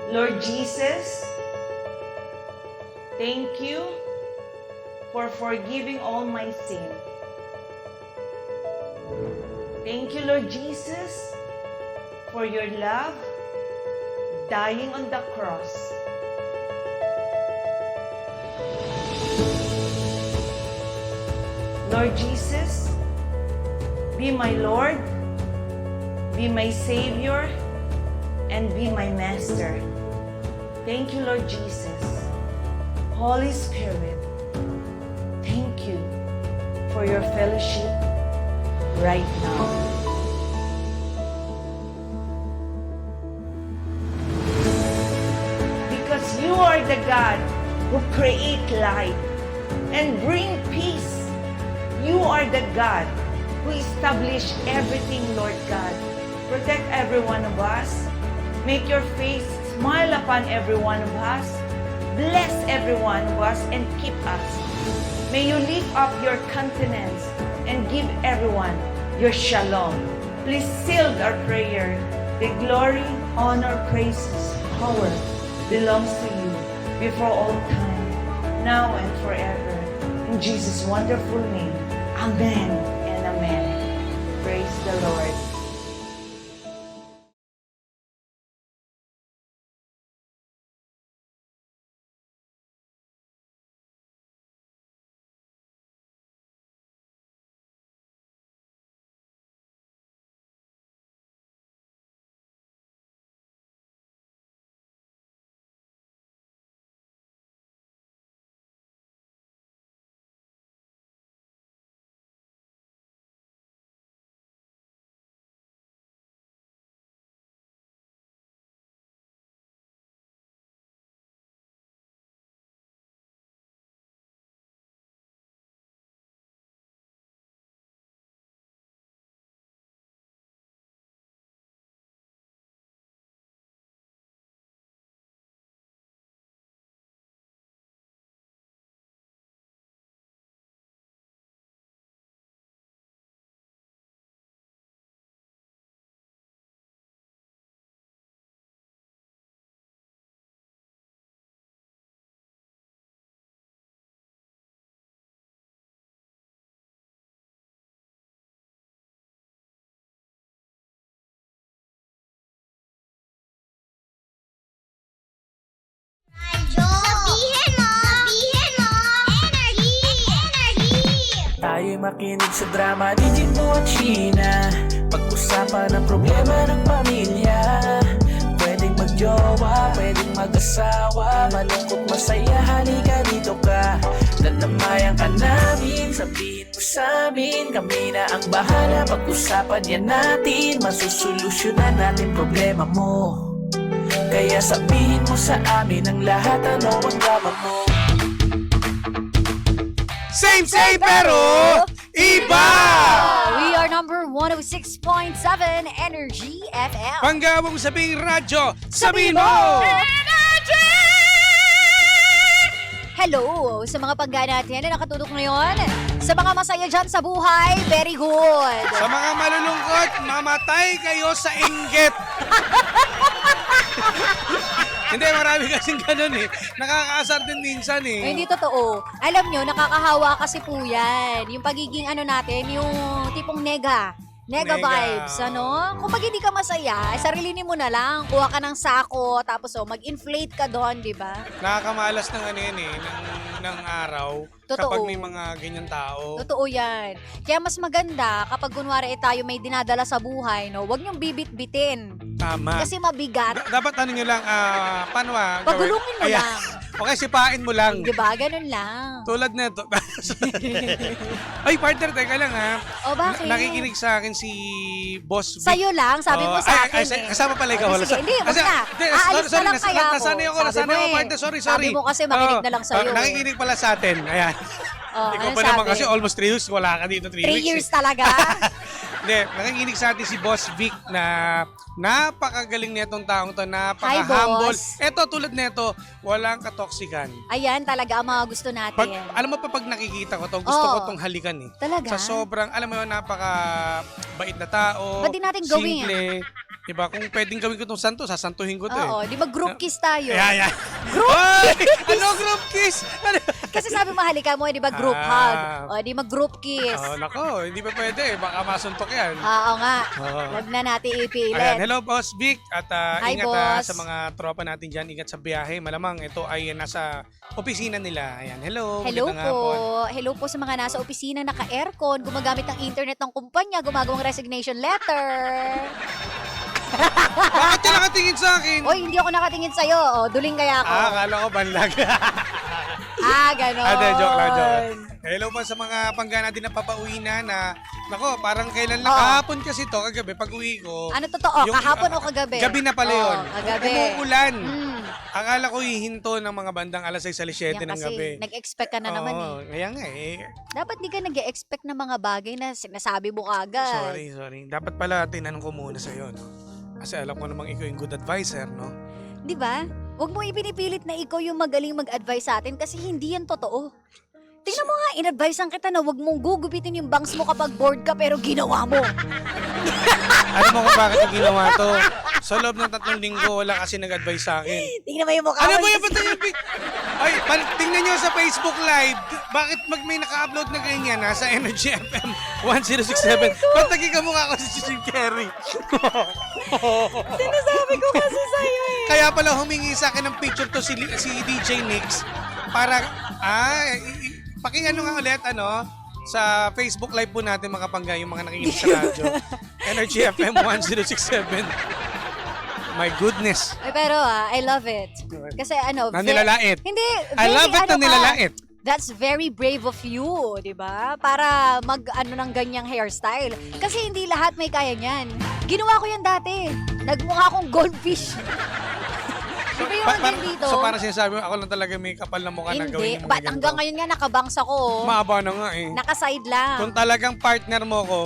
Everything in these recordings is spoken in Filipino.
Lord Jesus, thank you for forgiving all my sin. Thank you, Lord Jesus, for your love, dying on the cross. Lord Jesus, be my Lord, be my Savior, and be my Master. Thank you, Lord Jesus. Holy Spirit, thank you for your fellowship right now. Because you are the God who create light and bring peace. You are the God who establish everything, Lord God. Protect every one of us. Make your face smile upon every one of us. Bless every one of us and keep us. May you lift up your countenance and give everyone your shalom. Please seal our prayer. The glory, honor, praises, power belongs to you before all time, now and forever. In Jesus' wonderful name, amen and amen. Praise the Lord. Sabihin mo! Sabihin mo! Energy! Energy! Tayo'y makinig sa drama ni Jimbo at Sheena. Pag-usapan ang problema ng pamilya. Pwedeng magjowa, pwedeng mag-asawa. Malungkot, masaya, halika dito ka. Dadamayan ka namin, sabihin mo sa amin. Kami na ang bahala, pag-usapan yan natin. Masusolusyonan natin problema mo. Kaya sabihin mo sa amin ang lahat, ano ang drama mo. Same pero iba! We are number 106.7 Energy FM. Pangga mong sabihin radyo, sabihin mo! Hello sa mga pangga natin na nakatutok ngayon. Sa mga masaya dyan sa buhay, very good. Sa mga malulungkot, mamatay kayo sa inggit. Hindi, marami kasing ganun eh. Nakakaasar din minsan Ay, eh. hindi totoo. Alam nyo, nakakahawa kasi po yan. Yung pagiging natin, yung tipong nega Nega. vibes, ano? Kung pag hindi ka masaya, sarilinin mo na lang. Kuha ka ng sako, tapos mag-inflate ka doon, di ba? Nakakamalas ng ano yan eh, ng araw. Totoo. Kapag may mga ganyan tao. Totoo yan. Kaya mas maganda kapag kunwari tayo may dinadala sa buhay, no? Huwag niyong bibit-bitin. Tama. Kasi mabigat. Dapat ano nyo lang, paano Pagulungin mo lang. Okay, sipain mo lang. Di ba? Ganun lang. Tulad nito. Ay, partner, teka lang ha. O bakit? Nakikinig sa akin si Boss Vic. Sa'yo lang, sabi mo sa akin Kasama pala ikaw. Sige, hindi, wag na. Aalis na lang kaya ako. Nasanay ako, Sabi mo partner. Sorry. Sabi mo kasi makinig na lang sa'yo. Nakikinig pala sa atin. Ayan. Ikaw ano pa naman sabi? kasi almost 3 years. Wala ka dito 3 3 weeks. years talaga? Hindi, nakikinig sa atin si Boss Vic na napakagaling nitong taong to. Napaka-humble. boss. Eto, tulad nito, walang katoksikan. Ayan talaga ang mga gusto natin. Alam mo pa pag nakikita ko to, gusto ko tong halikan eh. Talaga? Sa sobrang, alam mo yun, napaka bait na tao. Ba't di natin gawin simple. Diba? Kung pwedeng gawin ko itong santo, sasantuhin ko to eh. Oo, di ba group kiss tayo? Yeah. Group Ay! Ano group kiss? Ano? Kasi sabi mahalika mo, di ba group hug? O, di ba group kiss? Oh, nako, hindi pa pwede. Baka masuntok yan. Oo nga. Oo. Huwag na natin Ayan, ipilit. hello Boss Vic at Hi, ingat boss. sa mga tropa natin dyan, ingat sa biyahe. Malamang ito ay nasa opisina nila. Ayan, hello. Hello magandang po. hapon. Hello po sa mga nasa opisina, naka-aircon, gumagamit ng internet ng kumpanya, gumagawang resignation letter. Bakit ka nakatingin sa akin? Oy, hindi ako nakatingin sa'yo. O, duling kaya ako. Akala ko banlag. Ganon. Joke lang. Hello po sa mga panggana din na papauwi na nako, parang kailan lang, Oo. kahapon kasi to, kagabi, pag uwi ko. Ano totoo? Yung- Kahapon o kagabi? Gabi na pala yun. Kagabi. Umuulan. Hmm. Akala ko hihinto ng mga bandang alas 6, alas 7 Yan ng kasi, gabi. nag-expect ka na naman eh. Oo, kaya nga eh. Dapat di ka nag-expect ng mga bagay na sinasabi mo kagad. Sorry. Dapat pala tinanong ko muna sa'yo, no? Kasi alam ko namang ikaw yung good advisor, no? Di ba? Huwag mo ipinipilit na ikaw yung magaling mag-advise sa atin kasi hindi yan totoo. Tingnan mo nga, in-advisean kita na huwag mong gugupitin yung bangs mo kapag bored ka pero ginawa mo. Alam mo kung bakit yung ginawa to? Sa loob ng 3 linggo, wala kasi nag-advise sa akin. Tingnan mo yung mukha Ano mo. ba yung Ay, tingnan nyo sa Facebook Live. Bakit may naka-upload na ganyan sa Energy FM 1067? Ba't naging kamukha ko si Jim Carrey? Sinasabi ko kasi sa'yo eh. Kaya pala humingi sa akin ng picture to si DJ Nix para, pakinggan nga ulit, sa Facebook Live po natin mga pangga, yung mga nakikinig sa radyo. Energy FM 1067. My goodness. Ay, pero I love it. Kasi Nilalait. Hindi. I love it na ka. nilalait. That's very brave of you, di ba? Para ng ganyang hairstyle. Kasi hindi lahat may kaya niyan. Ginawa ko yan dati. Nagmukha akong goldfish. Di ba yung hanggang dito? So parang sinasabi mo, ako lang talaga may kapal na mukha na gawin Hindi. yung Ba't mga hanggang ganito. ngayon nga nakabangs ako. Mahaba na nga eh. Nakaside lang. Kung talagang partner mo ko,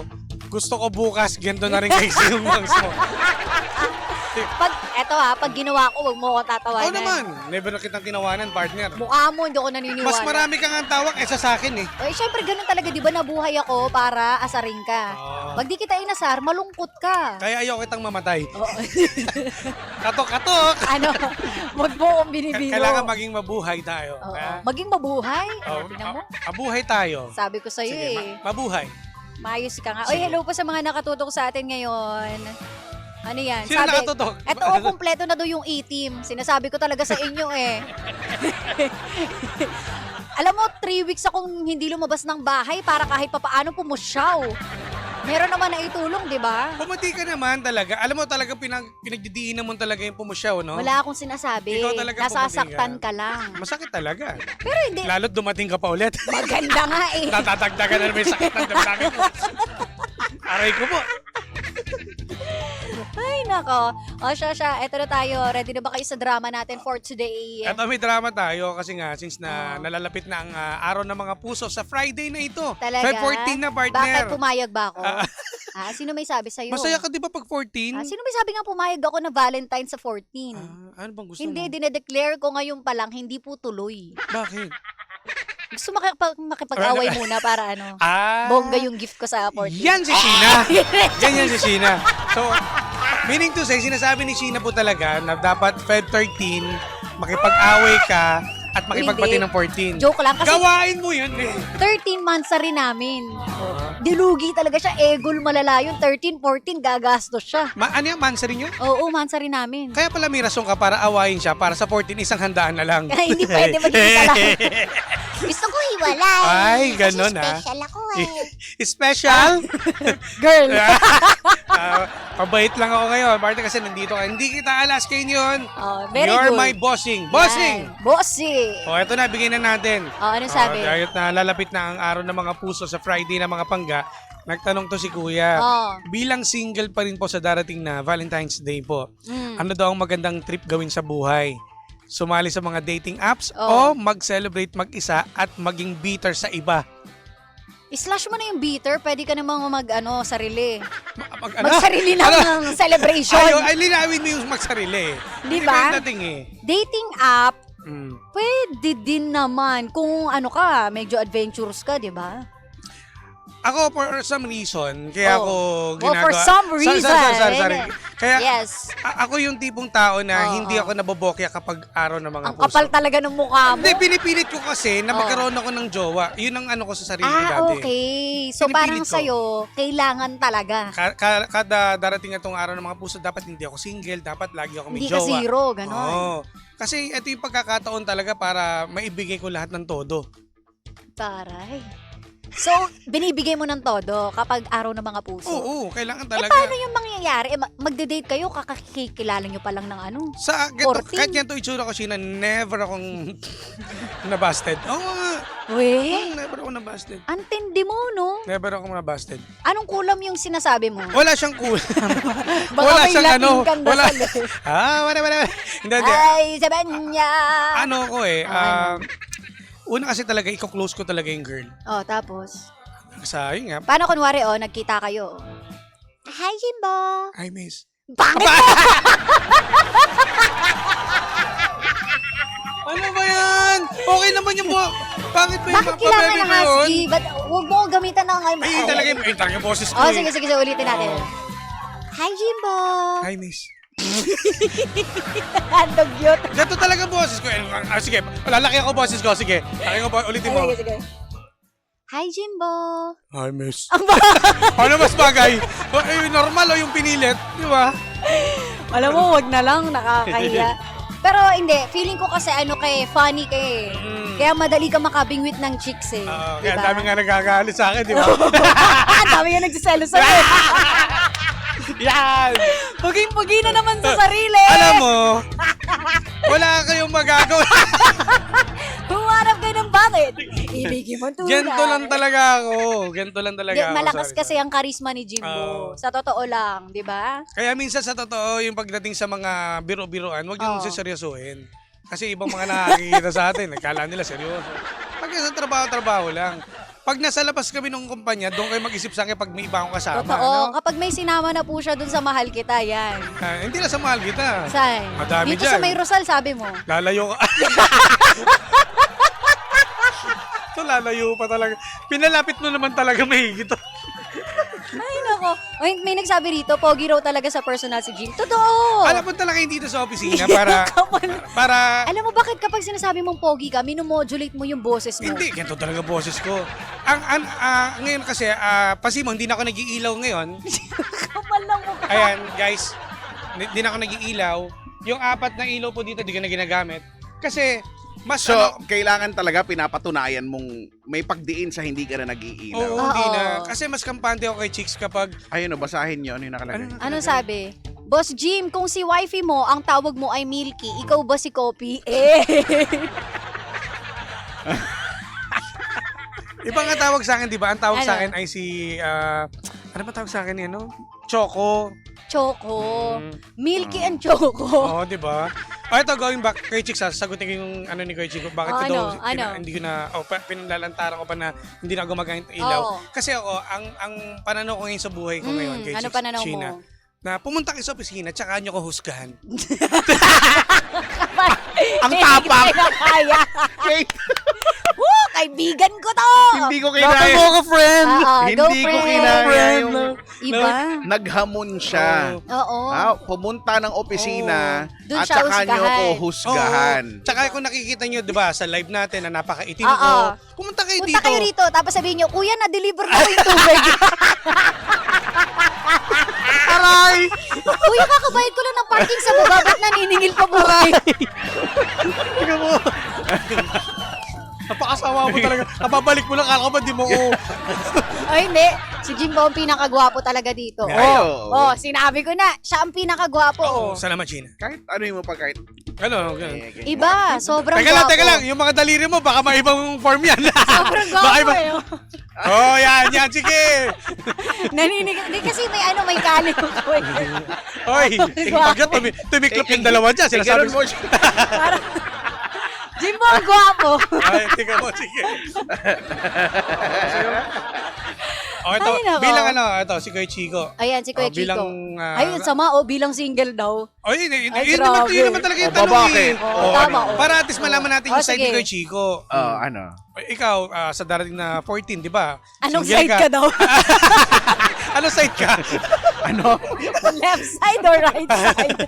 gusto ko bukas, ganito na rin kayo yung bangs mo. Pag ginawa ko, wag mo ako tatawanan. Oo naman, never na kitang tinawanan, partner. Mukha mo, hindi ako naniniwala. Mas marami kang ang tawag kaysa sa akin eh. Oy, syempre ganun talaga, di ba nabuhay ako para asarin ka. Oo. Pag di kita inasar, malungkot ka. Kaya ayoko kitang mamatay. Oo. Katok-katok! Ano, wag mo akong binibiro. Kailangan maging mabuhay tayo. Oo. Kaya, Maging mabuhay. Tingnan mo. mabuhay tayo. Sabi ko sa'yo Sige, eh. mabuhay. Maayos ka nga. Oy, hello po sa mga nakatutok sa atin ngayon. Ano yan? Sino nakatutok? Eto, kompleto na daw yung E-team. Sinasabi ko talaga sa inyo eh. Alam mo, 3 weeks akong hindi lumabas ng bahay para kahit papaano pumusyaw. Meron naman na itulong, di ba? Pumati ka naman talaga. Alam mo talaga pinagdidiinan mo talaga yung pumusyaw, no? Wala akong sinasabi. Ikaw talaga Nasasaktan pumati ka lang. Masakit talaga. Pero hindi. Lalo't dumating ka pa ulit. Maganda nga eh. Natatagdagan na naman yung sakit ng damdamin ko. Aray ko po. Ay, nako. O, siya. Eto na tayo. Ready na ba kayo sa drama natin for today? At may drama tayo kasi nga since na nalalapit na ang araw ng mga puso sa Friday na ito. Talaga? Feb 14 na, Bakit partner. pumayag ba ako? Sino may sabi sa'yo? Masaya ka di ba pag 14? Sino may sabi nga pumayag ako na Valentine sa 14? Ano bang gusto Hindi, mo? dinedeclare ko ngayon pa lang, hindi po tuloy. Bakit? Gusto makipag-away muna para bongga yung gift ko sa 14. Yan si Sheena. Yan si Sheena. So, meaning to say, sinasabi ni Sheena po talaga na dapat Feb 13, makipag-away ka at makipagbati Hindi. ng 14. Joke lang, kasi Gawain mo yun eh. 13 months na rin namin. Dilugi talaga siya. Egol malala yun. 13, 14, gagastos siya. Ano yung mansari nyo? Oo, months na rin namin. Kaya pala may rason ka para awayin siya para sa 14 isang handaan na lang. Kaya hindi pwede magkita lang. Gusto ko hiwalay. Ay, ganun, Kasi special ako eh. Special? Girl. Pabait lang ako ngayon. Parte kasi nandito ka. Hindi kita alas kayo yun. Very You're good. my bossing. Bossing! Yan. Bossing. O, eto na, bigyan na natin. Ano sabi? Dahil na lalapit na ang araw ng mga puso sa Friday ng mga pangga, nagtanong to si Kuya. Bilang single pa rin po sa darating na Valentine's Day po, ano daw ang magandang trip gawin sa buhay? Sumali sa mga dating apps o mag-celebrate mag-isa at maging bitter sa iba? I-slash mo na yung bitter. Pwede ka namang sarili. Ano? Magsarili ng celebration. Ay, linawin mo yung magsarili. Di Hindi ba? yung dating eh. Dating app, Mm. pwede din naman kung medyo adventurous ka, di ba? Ako, for some reason, kaya ako Well, ginagawa. for some reason. Sorry. Kaya Yes. ako yung tipong tao na Oo. hindi ako nabobokya kapag araw ng mga Ang puso. kapal talaga ng mukha mo. Hindi, pinipilit ko kasi na Oo. magkaroon ako ng jowa. Yun ang ano ko sa sarili ko dati. Okay. So Pinipilit parang ko. sa'yo, kailangan talaga. Kada darating na itong araw ng mga puso, dapat hindi ako single, dapat lagi ako may Hindi ka jowa. zero, ganon. Oo. Kasi ito yung pagkakataon talaga para maibigay ko lahat ng todo. Taray. So, binibigay mo ng todo kapag araw ng mga puso. Oo, kailangan talaga. Paano yung mangyayari? Magde-date kayo, kakakilala nyo pa lang ng ano? Sa ganito, 14? kahit ganito itsura ko, Sheena, never akong nabasted. Oo nga. Weh, Never ako nabasted. antindi mo, no? Never ako nabasted. Anong kulam yung sinasabi mo? Wala siyang cool. Baka wala may siyang Latin ano. kang Wala. dasal eh. Wala. Hindi. Ay, sabi niya. Ano ko eh. Ano? Una kasi talaga, iko-close ko talaga yung girl. Oh, tapos? Sa yun nga. Paano kunwari, nagkita kayo? Hi, Jimbo. Hi, miss. Bakit mo? Ano ba yan? Okay naman yung buha. Bakit ba yung Bakit kailangan papababy ng mo yun? husky? Ba't huwag mo gamitan ng... Ay, talaga yung boses ko Oh, eh. sige, ulitin natin. Hi, Jimbo. Hi, miss. Handog yun. Ganito talaga boses ko. Sige, lalaki ako boses ko. Sige, laki ko ulitin mo. Sige. Hi, Jimbo. Hi, miss. Ano mas bagay? Normal o yung pinilit, di ba? Alam mo, wag na lang, nakakahiya. Pero hindi, feeling ko kasi funny kay. Kaya madali ka makabingwit ng chicks eh. Kaya ang dami nga nagkakalit sa akin, di ba? Ang dami nga nagsiselo sa'yo. Yan! Puging-pugi na naman sa sarili. Alam mo, wala kayong magagawa. Humarap kayo ng bakit? Ibigin mo tunay. Ganito lang talaga ako. Malakas Sorry. kasi ang karisma ni Jimbo. Sa totoo lang, di ba? Kaya minsan sa totoo, yung pagdating sa mga biro-biroan, huwag yung Oo. seryosohin. Kasi ibang mga nakakikita sa atin, nagkala nila seryoso. Pag sa trabaho lang. Pag nasa labas kami ng kumpanya, doon kayo mag-isip sa akin pag may iba akong kasama. Totoo. Ano? Kapag may sinama na po siya dun sa mahal kita, yan. Hindi na sa mahal kita. Saan? Madami Dito dyan. sa May Rosal, sabi mo. Lalayo ka. Ito, lalayo pa talaga. Pinalapit mo naman talaga mahigit. Ay, nako. May nagsabi rito, pogi raw talaga sa personal si Jim. Totoo. Alam mo talaga hindi dito sa opisina para Alam mo bakit kapag sinasabi mong pogi ka, minomodulate mo yung boses mo? hindi, ganito talaga boses ko. Ngayon kasi, pasimo, hindi na ako nag-iilaw ngayon. Kapal lang mo. Ayan, guys, hindi na ako nag-iilaw. Yung 4 na ilaw po dito, di ko na ginagamit. Kasi, mas So, kailangan talaga pinapatunayan mong may pagdiin sa hindi ka na nag-iilaw. oo, hindi Oo. na. Kasi mas kampante ako kay chicks kapag, Ayun, basahin nyo. Ano yung nakalagay? Anong sabi? Boss Jim, kung si wifey mo, ang tawag mo ay Milky, ikaw ba si Kopi? Eh. iba nga tawag sa akin, di ba? Ang tawag sa Ano? akin ay si, ano ba tawag sa akin yan, no? Choco. Choco. Mm. Milky and Choco. Oo, di ba? Ito, going back kay Chicks, sagutin ko yung ano ni Kuya Chico. Bakit ko daw, hindi ko na, pinalantaran ko pa na hindi na gumagamit ng ilaw. Oo. Kasi ako, ang pananaw ko ngayon sa buhay ko ngayon kay ano Chicks, pananaw Sheena, mo? na pumunta kayo sa opisina, tsaka nyo ko husgahan. Ang tapang! Hindi ko kaya. Woo, kaibigan ko to! Hindi ko kinaya. ka, friend! Hindi ko kinaya yung Iba. naghamon siya. Oo. Pumunta ng opisina Dun at siya saka nyo ko husgahan. husgahan. Tsaka kung nakikita nyo, di ba, sa live natin na napakaitim Oo. ko, pumunta kayo Punta dito. kayo rito, tapos sabihin nyo, Kuya, na-deliver na ko yung tubig. Aray! Kuya, kakabayad ko lang ng parking sa baba, ba't naniningil pa buhay? Tingnan mo. Napakasawa mo talaga. Napabalik mo lang, kala ko ba di mo ko. Ay, hindi. Si Jimbo ang pinakagwapo talaga dito. Ay, Oh, oo. sinabi ko na, siya ang pinakagwapo. Oh. Salamat, Gina. Kahit ano yung mo pa kahit... Ano? Ganun. Iba, sobrang Teka lang, gwapo. teka lang. Yung mga daliri mo, baka may ibang form yan. Sobrang Baka gwapo iba- eh. Oh, yan, sige. Hindi kasi may kalim ko eh. Hoy, pagka tumiklop yung dalawa dyan, sinasabi Ganun mo siya. Jimbo ang gwapo. Ay, tingnan mo, sige. Oh, ito, Ay, nako. bilang ito, si Kuya Chico. Ayan, si Kuya Oh, bilang, Chico. Ayun, sama, bilang single daw. Oh, yun Ay, naman, grabe. yun naman talaga yung Oh, tanong bakit? eh. Oo, tama, oh. Para at least malaman natin yung Oh, side ni sige. Kuya Chico. Ano? Ikaw, sa darating na 14, di ba? Anong Single side ka daw? Anong side ka? Ano? Left side or right side?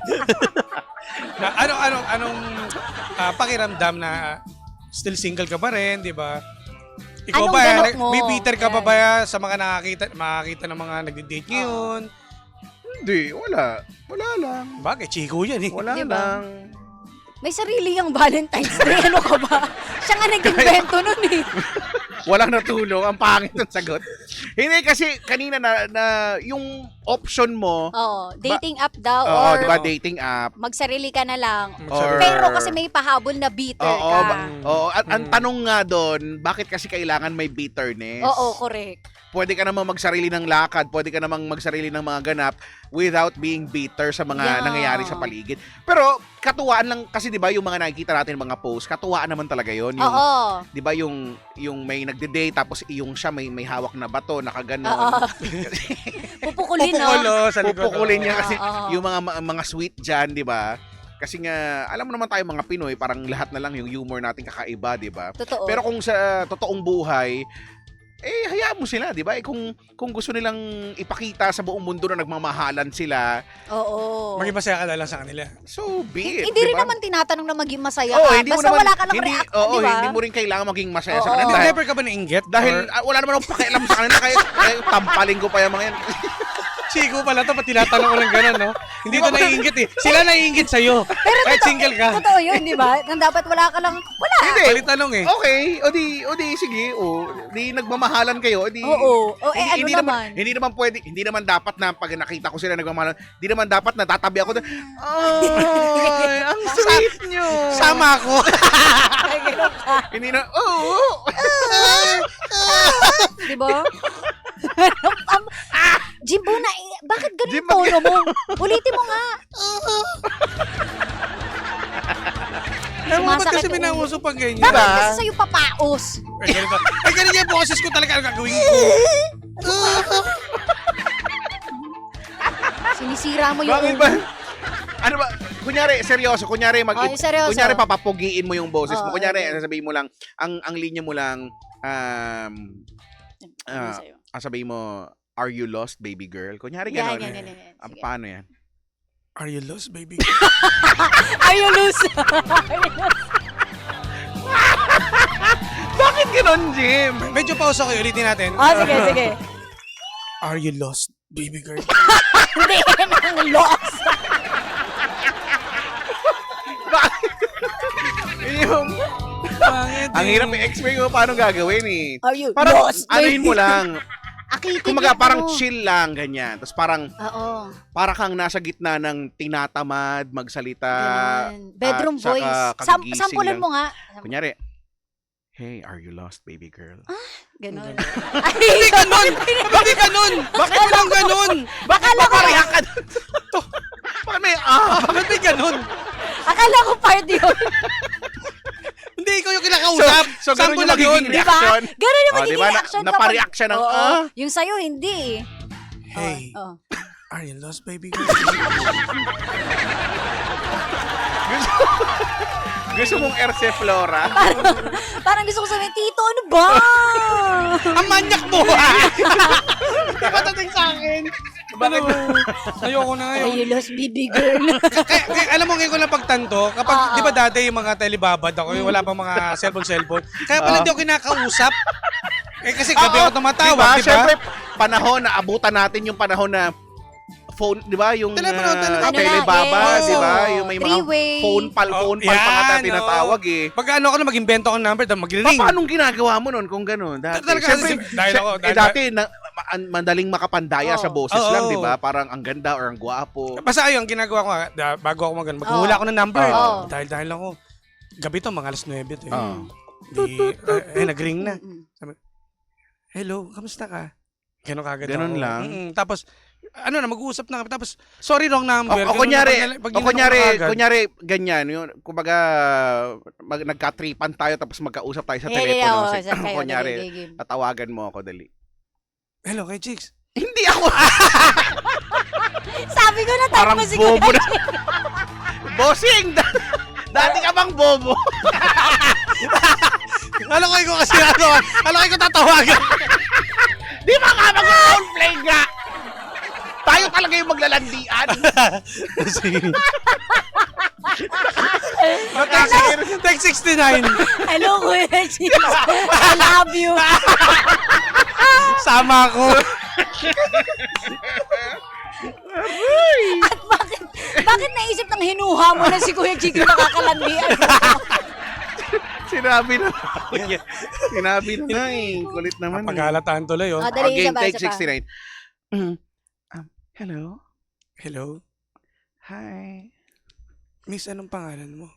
Anong pakiramdam na still single ka pa rin, di ba? Ikaw Anong ba, ganok mo? may Peter ka pa Yan. ba sa mga makakita ng mga nagde-date ngayon? Hindi, wala. Wala lang. Bakit? Chico yan eh. Wala Di ba? lang. May sarili yung Valentine's Day. Ano ka ba? Siya nga nag-invento nun eh. Walang natulong. Ang pangit ng sagot. Hindi kasi kanina na yung option mo, Oo, dating app daw oo, or di ba, dating app. magsarili ka na lang. Or- Pero kasi may pahabol na bitter Oo, ka. oo. At ang tanong nga doon, bakit kasi kailangan may bitterness? Oo, correct. Pwede ka namang magsarili ng lakad, pwede ka namang magsarili ng mga ganap without being bitter sa mga Yeah. nangyayari sa paligid. Pero katuwaan lang kasi 'di ba yung mga nakikita natin mga post, katuwaan naman talaga 'yon. Yung Oo. 'di ba yung may nagde-date tapos yung siya may hawak na bato, Oo. nakaganon. Pupukulin, no? Pupukulo sa likod. Pupukulin niya kasi Oo. yung mga sweet diyan, 'di ba? Kasi nga alam mo naman tayo mga Pinoy, parang lahat na lang yung humor natin kakaiba, 'di ba? Totoo. Pero kung sa totoong buhay, hayaan mo sila, 'di ba? Kung gusto nilang ipakita sa buong mundo na nagmamahalan sila, Oo. Maging masaya ka na lang sa kanila. so be it. Hindi rin 'di ba? naman tinatanong na maging masaya Oo, ka. hindi mo Basta naman, wala ka lang hindi, react, oo, di ba? hindi mo rin kailangan maging masaya Oo. sa kanila. Hindi, Never ka ba nainggit? Dahil Or, wala naman akong pakialam sa kanila, kahit tampaling ko pa yung mga yan. Chico pala to, pati tinatanong ko ng gano'n, no? Hindi to naiinggit eh. Sila naiinggit sa'yo. Kahit single ka. Totoo yun, di ba? Nang dapat wala ka lang, wala. Hindi. Palit tanong eh. Okay, o di sige, di nagmamahalan kayo, di Oo. O, eh, ano hindi naman? hindi naman pwede, hindi naman dapat na pag nakita ko sila nagmamahalan, hindi naman dapat na tatabi ako doon. Ay, ang sweet nyo. Sama ako. Ay, ganun ka. Hindi na, oo. Di ba? Jimbo na, bakit ganun yung Jimbo, tono mo? Ulitin mo nga. Alam mo ba't Sumasakit kasi yung minanguso pang ganyan? Bakit Diba? kasi sa'yo papaos? Ay, ganito. Ay, ganun yung boses ko talaga ang gagawin ko. Sinisira mo yung... Bakit ba? Ano ba? Kunyari, seryoso. Kunyari, Ay, seryoso. kunyari papapugiin mo yung boses mo. Oo, Kunyari, okay. sasabihin mo lang, ang linya mo lang, Ano sa'yo? sabihin mo, are you lost, baby girl? Kunyari, Yan, gano'n. yan. Sige. Paano yan? Are you lost, baby? Are you loose? Bakit gano'n, Jim? Medyo pause ako, ulitin natin. Sige. Are you lost, baby girl? Hindi, nang lost. yung, Bakit ang hirap i-explain mo paano gagawin eh. Are you Parang, lost? anuhin mo lang. Akitin Kumaga, mo. parang chill lang, ganyan. Tapos parang, Oo. para kang nasa gitna ng tinatamad, magsalita. Ganun. Bedroom at saka voice. kagigising Sampulan lang. mo nga. Kunyari, hey, are you lost, baby girl? Ganun. Hindi ganun! Hindi ganun! Bakit walang ganun? Bakit papariyak ka doon? Bakit may, Bakit may ganun? Akala ko part yun. Hindi, ikaw yung kinakausap. So ganun Sample yung lang yun. magiging Di ba? reaction. Ganun yung Oh, magiging di ba? reaction kapag... Napareact siya ng, Oo. Yung sa'yo, hindi eh. Hey, Oh. are you lost, baby girl? Gusto mong Erce Flora? Parang gusto ko sabihin, Tito, ano ba? Ang manyak mo! Di ba dating sa akin? Bakit? Ayoko na Are ngayon. you lost, baby girl? Kaya, alam mo ngayon ko lang pagtanto, kapag, di ba dati yung mga telebabad ako, yung wala pang mga cellphone. Kaya pala di ako kinakausap. Kasi gabi ako tumatawag, di ba? Siyempre, panahon na abutan natin yung panahon na phone, di ba? Yung Telepono, telebaba, yes. di ba? Yung may mga Three-way. phone pal pa yan, nga tinatawag eh. Pag ano ako na mag-invento ako ng number, mag-ring. Paano ginagawa mo nun kung gano'n? Dati. Talaga, Siyempre, dahil ako, dati, madaling makapandaya sa boses Oo. lang, di ba? Parang ang ganda or ang gwapo. Basta ayun, ginagawa ko nga, bago ako maghuhula ako ng number. Oo. Dahil ako, gabi to, mga alas 9 to. Oo. Nag-ring na. Mm-mm. Hello, kamusta ka? Ganun kagad Ganun ako. lang? Tapos, mag-uusap na kami. Tapos, sorry, wrong number. O kunyari, ganyan. Yung, kumbaga, nagka-tripan tayo tapos magkausap tayo sa telepono. Saan kayo? Kunyari, Game. tatawagan mo ako, dali. Hello, kay Chicks. Hindi ako. Sabi ko na type Parang mo si bobo Kuya na. Bossing, dati ka bang bobo? Alam ko ikaw kasi alam ko tatawagan. Di ba nga mag-roleplay nga? Tayo talaga yung maglalandian. Sige. Text 69. Hello, Kuya Chicks. I love you. Sama ako. At bakit naisip ng hinuha mo na si Kuya Chicks yung nakakalandian mo? Sinabi na. Sinabi na eh. Kulit naman. Pag-halataan tuloy, oh. Dali, Game isa pa, take isa pa. 69. Hello? Hello? Hi. Miss, anong pangalan mo?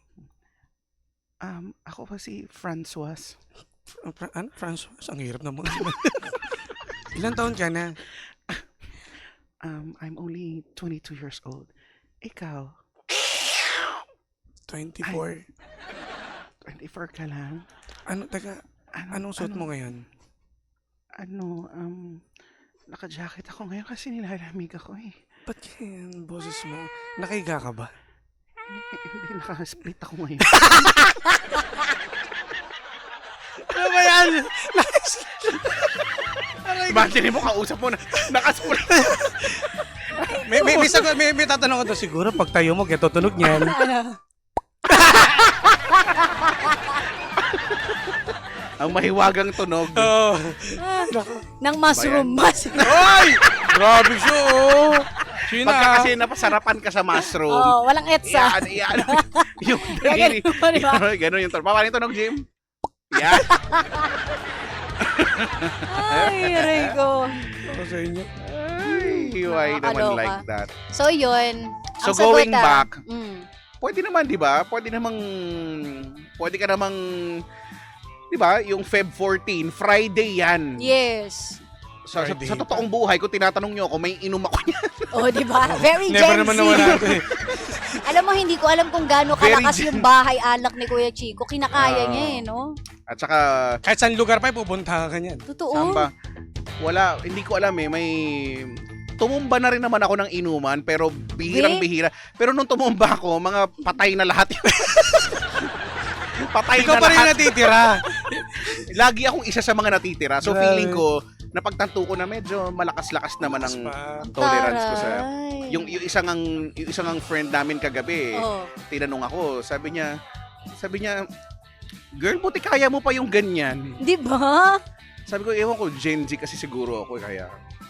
Ako pa si Francois. Ano? Francois? Ang hirap naman. Ilang taon ka na? I'm only 22 years old. Ikaw? 24. 24 ka lang? Ano, taga, anong suot mo ngayon? Naka-jacket ako ngayon kasi nilalamig ako eh. Ba't yan, boses mo? Nakahiga ka ba? Hindi, naka-split ako ngayon. Ano ba yan? Imagine mo, kausap mo na naka-split. may tatanong ko to siguro pag tayo mo, kaya tutunog niyan. Ang mahiwagang tunog. Oo. Ng mushroom. Ay! Grabe siya, oh. Sina, Pagka kasi napasarapan ka sa mushroom. Oh, walang etsa. Yan. Yung Ganun pa, di ba? Ganun yung tunog. Paano yung tunog, Jim? Yan. Ay, aray ko. Ako sa inyo. Ay, why naman Nakakaloka. like that? So, yun. So, Ang going sagot, back, pwede naman, di ba? Pwede ka namang, di ba, yung Feb 14, Friday yan. Yes. Friday Sa totoong buhay, kung tinatanong nyo ako, may inom ako niyan. Oh, di ba? Very Never Gen naman Z. nawala ito eh. Alam mo, hindi ko alam kung gaano Very kalakas Gen- yung bahay alak ni Kuya Chico. Kinakaya niya eh, no? At saka, Kahit saan lugar pa, pupunta ka niyan. Totoo. samba, wala, hindi ko alam eh, may... Tumumba na rin naman ako ng inuman, pero bihirang-bihira. Pero nung tumumba ako, mga patay na lahat yun. Patay Ikaw na pa rin lahat. natitira. Lagi akong isa sa mga natitira. So Grabe. feeling ko, napagtanto ko na medyo malakas-lakas naman ang tolerance ko sa... Taray. Yung isang ang friend namin kagabi, Oh. tinanong ako, sabi niya, girl, buti kaya mo pa yung ganyan. Di ba? Sabi ko, ewan ko, Gen Z kasi siguro ako, kaya...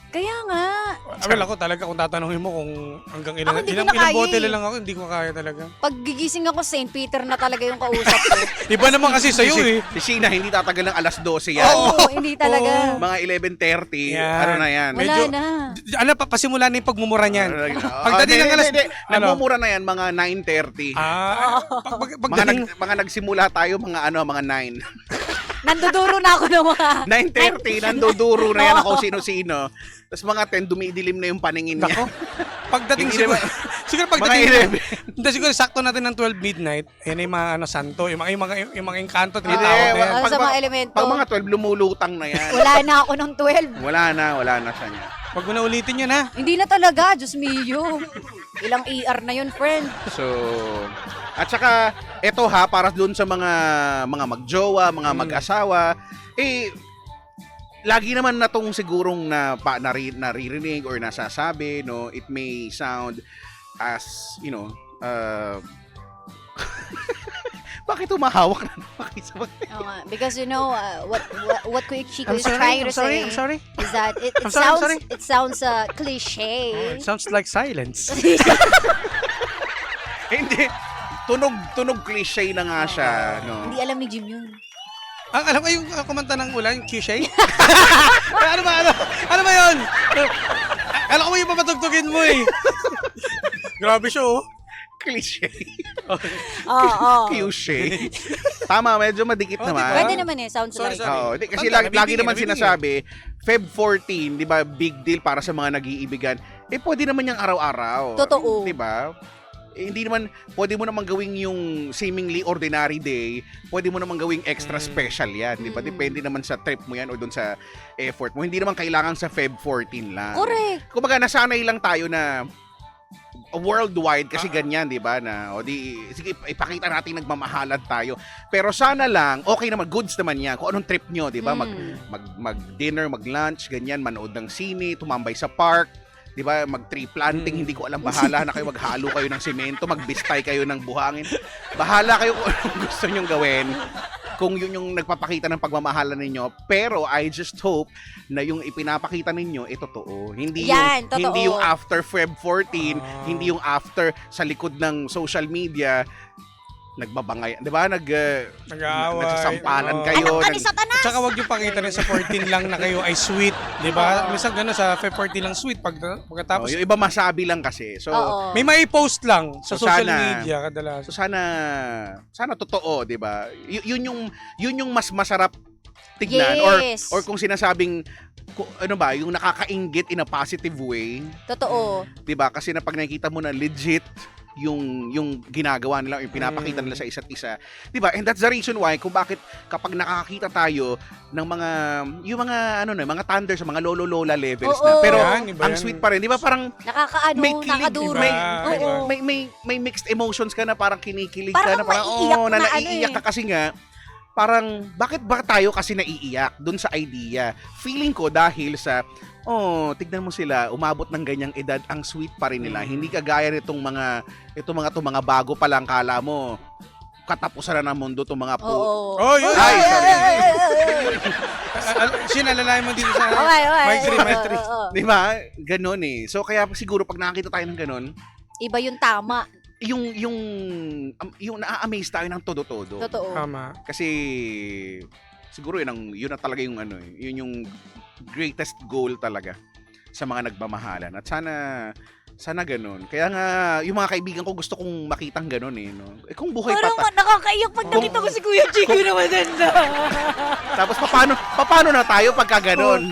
Kaya nga. Well, ako talaga kung tatanungin mo kung hanggang ilang, Ako, hindi ko ilang, na ilang kaya bote eh. lang ako, hindi ko kaya talaga. Pag gigising ako, St. Peter na talaga yung kausap ko. Iba naman kasi sa'yo eh. Si Sheena, hindi tatagal ng alas 12 yan. Oo, hindi talaga. Mga 11:30, Yan. ano na yan. Wala medyo- na. Ano, pasimula na yung pagmumura niyan. Pagdating ng alas... Ano? Nagmumura na yan, mga 9:30. Pagdating... Mga nagsimula tayo, mga 9. Nanduduro na ako ng mga... 9:30, nanduduro na yan ako sino-sino. Tapos mga 10, dumidilim na yung paningin niya. Nako. Pagdating Hindi siguro... naman- siguro Mga pagdating... 11. Hindi, siguro sakto natin ng 12 midnight. Yan yung mga santo. Yung mga engkanto, Hindi, tinatawag na yan. Ano sa mga elemento? Pag mga 12, lumulutang na yan. Wala na ako ng 12. Wala na siya niya. Wag mo na ulitin yun, ha? Hindi na talaga, Diyos mio. Ilang ER na yun, friend. So, at saka, eto ha, para doon sa mga magjowa, mga mag-asawa, lagi naman na tong sigurong naririnig or nasasabi, no, it may sound as, bakit humahawak na Oo nga, because you know, what Kuya Chico is trying to say I'm sorry. is that it I'm sorry. sounds cliche. It sounds like silence. Hindi, tunog cliche na nga siya, no. Hindi alam ni Jim yun. Alam mo yung kumanta ng ulan, yung Q-Shay? Ano ba yun? Alam ko yung papatugtugin mo eh. Grabe siya, oh. Cliche. Oo. Cliche. Tama, medyo madikit Oh, naman. diba? Pwede naman eh, sounds Sorry, like. sorry. Oo, kasi Tanda, lagi naman nabibigyan. sinasabi, Feb 14, 'di ba, big deal para sa mga nag-iibigan. Pwede naman yang araw-araw. Totoo. 'Di ba? hindi naman, pwede mo naman gawing yung seemingly ordinary day, pwede mo naman gawing extra special yan, di ba? Depende naman sa trip mo yan o dun sa effort mo. Hindi naman kailangan sa Feb 14 lang. Correct. Kumbaga, nasanay lang tayo na worldwide kasi ganyan, di ba? Na, o di, sige, ipakita natin nagmamahalan tayo. Pero sana lang, okay naman, goods naman yan. Kung anong trip nyo, di ba? Mag-dinner, mag-lunch, ganyan, manood ng sine, tumambay sa park, di ba? Mag-tree planting, hindi ko alam, bahala na kayo, maghalo kayo ng semento, magbistay kayo ng buhangin. Bahala kayo kung anong gusto nyong gawin. Kung yun yung nagpapakita ng pagmamahalan ninyo. Pero I just hope na yung ipinapakita ninyo, totoo. Hindi Yan, yung, totoo. hindi yung after Feb 14, hindi yung after sa likod ng social media, nagbabangay, di ba? Nag-aaway. Nagsasampalan Oo. kayo. Anak ka ni Satanas! Tsaka wag yung pakita rin sa 14 lang na kayo ay sweet, di ba? Minsan gano'n sa Feb 14 lang sweet pagkatapos Yung iba masabi lang kasi. So, Oo. may mai-post lang sa So, social sana- media kadalasan. so sana totoo, di ba? Yun yung mas masarap tignan. Yes. Or kung sinasabing, ano ba, yung nakakainggit in a positive way, Totoo. di ba? Kasi na pag nakikita mo na legit, yung ginagawa nila, yung pinapakita nila sa isa't isa. 'Di ba? And that's the reason why kung bakit kapag nakakita tayo ng mga thunder sa mga lolo-lola levels na. Oo. Pero Yan, iba ang yan. sweet pa rin. 'Di ba? Parang Nakakaano, may kilig, nakaduro. may, Oo. may mixed emotions ka na parang kinikilig Parang ka na parang maiiyak na ano naiiyak ka kasi nga parang bakit ba tayo kasi naiiyak dun sa idea? Feeling ko dahil sa tignan mo sila, umabot ng ganyang edad, ang sweet pa rin nila. Hindi kagaya nitong mga bago pa lang, kala mo katapusan na ng mundo itong mga Oo. Oh, yun. Ay, sorry. Sinalalayan mo dito sa Okay. my tree. Oo. Di ba? Ganon eh. So kaya siguro pag nakakita tayo ng ganon, Iba yung tama. yung na-amaze tayo ng todo-todo. Totoo. Tama. Kasi siguro yun na talaga yung yun yung greatest goal talaga sa mga nagmamahalan. At sana ganun. Kaya nga yung mga kaibigan ko gusto kong makitang ganun eh, no. Eh kung buhay Parang pa nakakaiyak pag nakita ko si Kuya Chico na maganda. tapos paano na tayo pagka ganun?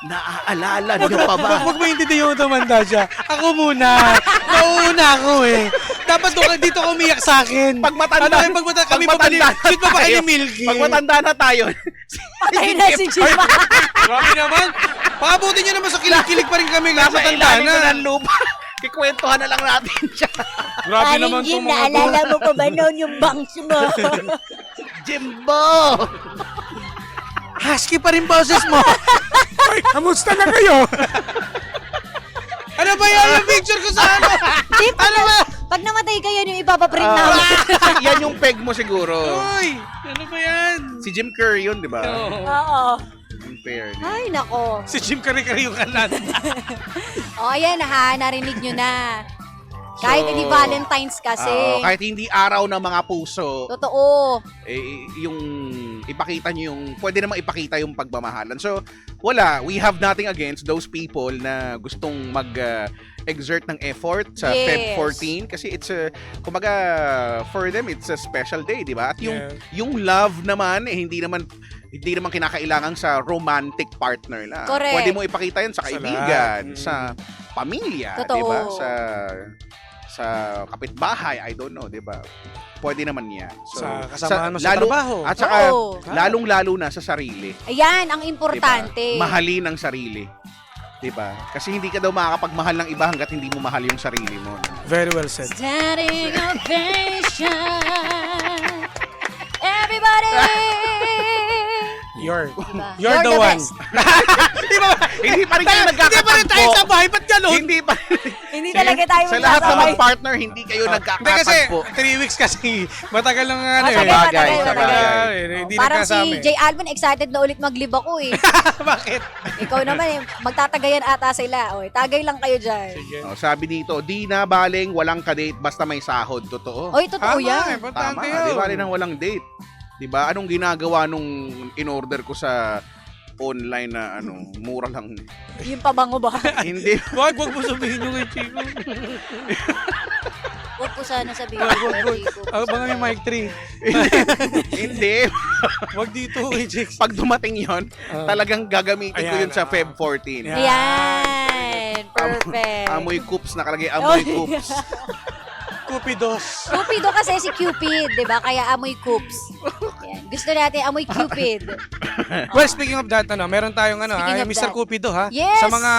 Naaalala niyo pa ba? Huwag mo hindi yung tumanda siya. Ako muna. Nauuna ako eh. Dapat dito ka umiyak sa akin. Pag matanda, Ano, kami pa ba ni Milky? Pag matanda na tayo. Patay na si Chico. Grabe naman. Pakabuti niya naman sa kilig-kilig pa rin kami. Nasa Matanda ilalim na na. ng lupa. Kikwentuhan na lang natin siya. Grabe naman Jim, itong mga to. naalala mo pa ba noon yung bangs mo? Jimbo! Husky pa rin boses mo. Ay, kamusta na kayo? Ano ba yan yung picture ko sa ano? Di, pag namatay kayo, yung ipapaprint namin. Yan yung peg mo siguro. Uy, ano ba yan? Si Jim Curry yun, di ba? Oo. In fairness. Ay, nako. Si Jim Kari-Kari yung kanan. O, ayan ha, narinig nyo na. Kahit hindi Valentine's kasi. Kahit hindi araw ng mga puso, Totoo. yung ipakita nyo pwede namang ipakita yung pagmamahalan. So, we have nothing against those people na gustong exert ng effort sa Yes. Feb 14 kasi kumbaga, for them, it's a special day, di ba? At yung love naman, hindi naman kinakailangan sa romantic partner lang. Correct. Pwede mo ipakita yan sa Sa kaibigan, lahat. sa pamilya, Totoo. di ba? Sa kapitbahay, I don't know, di ba? Pwede naman yan. So, Sa kasamahan mo sa trabaho. At saka, Oo. lalong-lalo na sa sarili. Ayan, ang Diba? importante. Mahalin ang sarili. Diba? Kasi hindi ka daw makakapagmahal ng iba hanggat hindi mo mahal yung sarili mo. Very well said. Standing ovation. Everybody. You're You're the the one. best. Di ba? Hindi pa rin kayo Hindi pa rin tayo nagkakatagpo. sabay. Ba't ganun? Hindi pa. Hindi talaga tayo Sa lahat ng magsasabay. mag-partner, hindi kayo Hindi kasi nagkakatagpo. 3 weeks kasi. Matagal lang ano eh. Matagal, Sabagay, matagal, sabagay. matagal. Hindi Parang si nagkasama eh. J. Alvin excited na ulit mag-live ako eh. Bakit? Ikaw naman eh, magtatagayan ata sila. O, tagay lang kayo dyan. Sige. Sabi dito, di na baling walang kadate basta may sahod. Totoo. Oy, totoo yan. Importante Tama, yun. di baling nang walang date. Di ba? Anong ginagawa nung in-order ko sa online na mura lang. Yung pabango ba? Hindi. Wag mo sabihin yung kay Chico. Huwag ko sana sabihin. Abangan yung mic 3. Hindi. Wag dito kay Chicks. Pag dumating yon, talagang gagamitin ko yun sa Feb 14. Yan. Ayan. Perfect. Amoy coops, nakalagay amoy coops. Cupidos. Cupido kasi si Cupid, di ba? Kaya amoy coops. Yan. Gusto natin amoy Cupid. Well, speaking of that, meron tayong Speaking of Mr. that. Cupido ha. Yes! Sa mga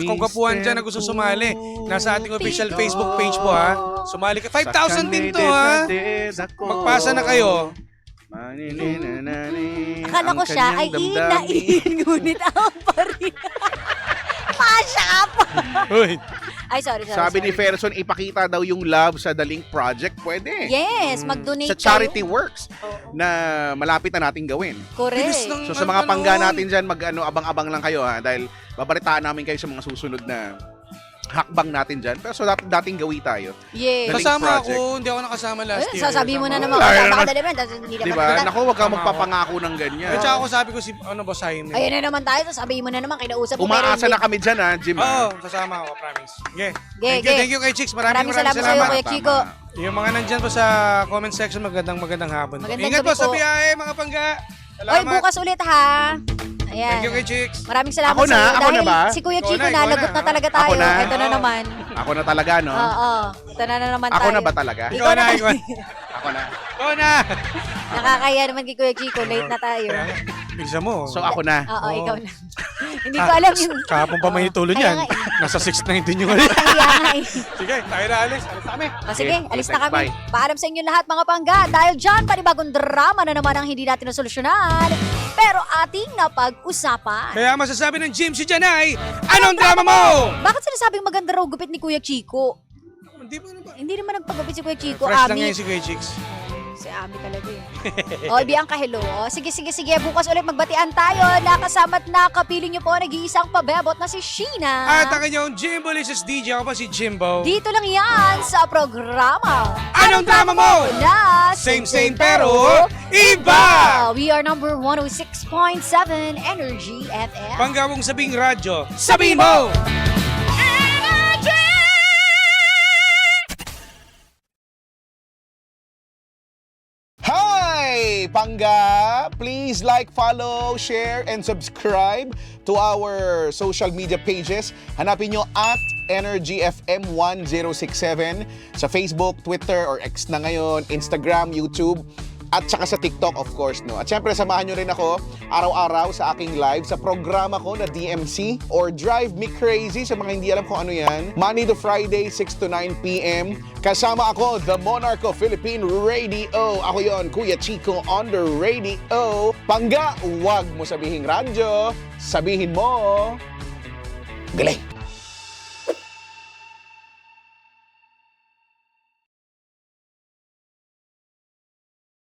kagapuhan dyan na gusto sumali, nasa ating official Cupido. Facebook page po ha. Sumali ka. 5,000 din to ha. Magpasa na kayo. Akala ko siya ay inain, ngunit ako pa rin. Pasya ka pa. Uy. Ay, sorry. Sabi ni Ferson, ipakita daw yung love sa The Link Project. Pwede. Yes, mag-donate Sa charity kayo. works na malapit na nating gawin. Correct. So sa mga pangga natin dyan, abang-abang lang kayo ha. Dahil babalitaan namin kayo sa mga susunod na hakbang natin dyan. Pero so dating gawi tayo. Yes. The Link Kasama Project. ako, hindi ako nakasama last year. Sasabihin mo na naman, Ay, baka naman. daliman, tapos hindi Diba? naman. Naku, wag kang magpapangako ng ganyan. At saka ako sabi ko si, boss Jaime. Ayun na naman tayo, sasabihin mo na naman, kinausap mo. Umaasa na kami dyan ha, Jim. Oo, sasama ako, promise. Yeah. Ge, ge. Thank you kay Chicks. Maraming Maraming salamat sa'yo, Kuya Chico. Yung mga nandyan po sa comment section, magandang hapon. Magandang Ingat gabi po sa po. biyahe, mga pangga. Oy, Salamat. bukas ulit ha. Ayan. Thank you kay Chicks. Maraming salamat Ako na? sa'yo. Ako Dahil na ba? si Kuya Ikaw Chico na, ikaw nalagot na. na talaga tayo. Ako na? Ito na Oo. naman. Ako na talaga, no? Oo. Ito na naman tayo. Ako na ba talaga? Ikaw na, ikaw na. Ako na. Ikaw na. Nakakaya naman kay Kuya Chico. Late na tayo. Bilisan mo. So ako na. Oo, Oo. ikaw na. Hindi ko alam yung... Kahapon pa may tulo Kaya niyan. nga eh. Nasa 619 yung ulit. Kaya nga eh. Sige, tayo na alis. Alis na kami. O sige, Okay, alis na thanks, kami. bye. Paalam sa inyo lahat mga pangga. Dahil dyan, panibagong drama na naman ang hindi natin nasolusyonan. Pero ating napag-usapan. Kaya masasabi ng Jim si Janay, anong drama mo? Bakit sinasabing maganda raw gupit ni Kuya Chico? Hindi mo na ba? Hindi naman nagpagupit si Kuya Chico. Fresh lang Ami. ngayon si Kuya Chicks. Si Ami talaga eh. O, Bianca, hello. O, sige. Bukas ulit magbatian tayo. Nakasama't nakapiling niyo po nag-iisang pabebot na si Sheena. At ang kanyang Jimbo Licious DJ, ako pa si Jimbo. Dito lang yan sa programa. Anong drama mo? Na Same pero iba! We are number 106.7 Energy FM. Pangga mong sabing radyo, sabihin mo! Hi! Pangga! Please like, follow, share, and subscribe to our social media pages. Hanapin nyo at Energy FM 1067 sa Facebook, Twitter, or X na ngayon, Instagram, YouTube, at saka sa TikTok, of course, no? At syempre, samahan nyo rin ako araw-araw sa aking live sa programa ko na DMC or Drive Me Crazy sa mga hindi alam kung ano yan. Monday to Friday, 6 to 9 p.m. Kasama ako, The Monarch of Philippine Radio. Ako yon, Kuya Chico on the radio. Pangga, huwag mo sabihin radyo. Sabihin mo, galing!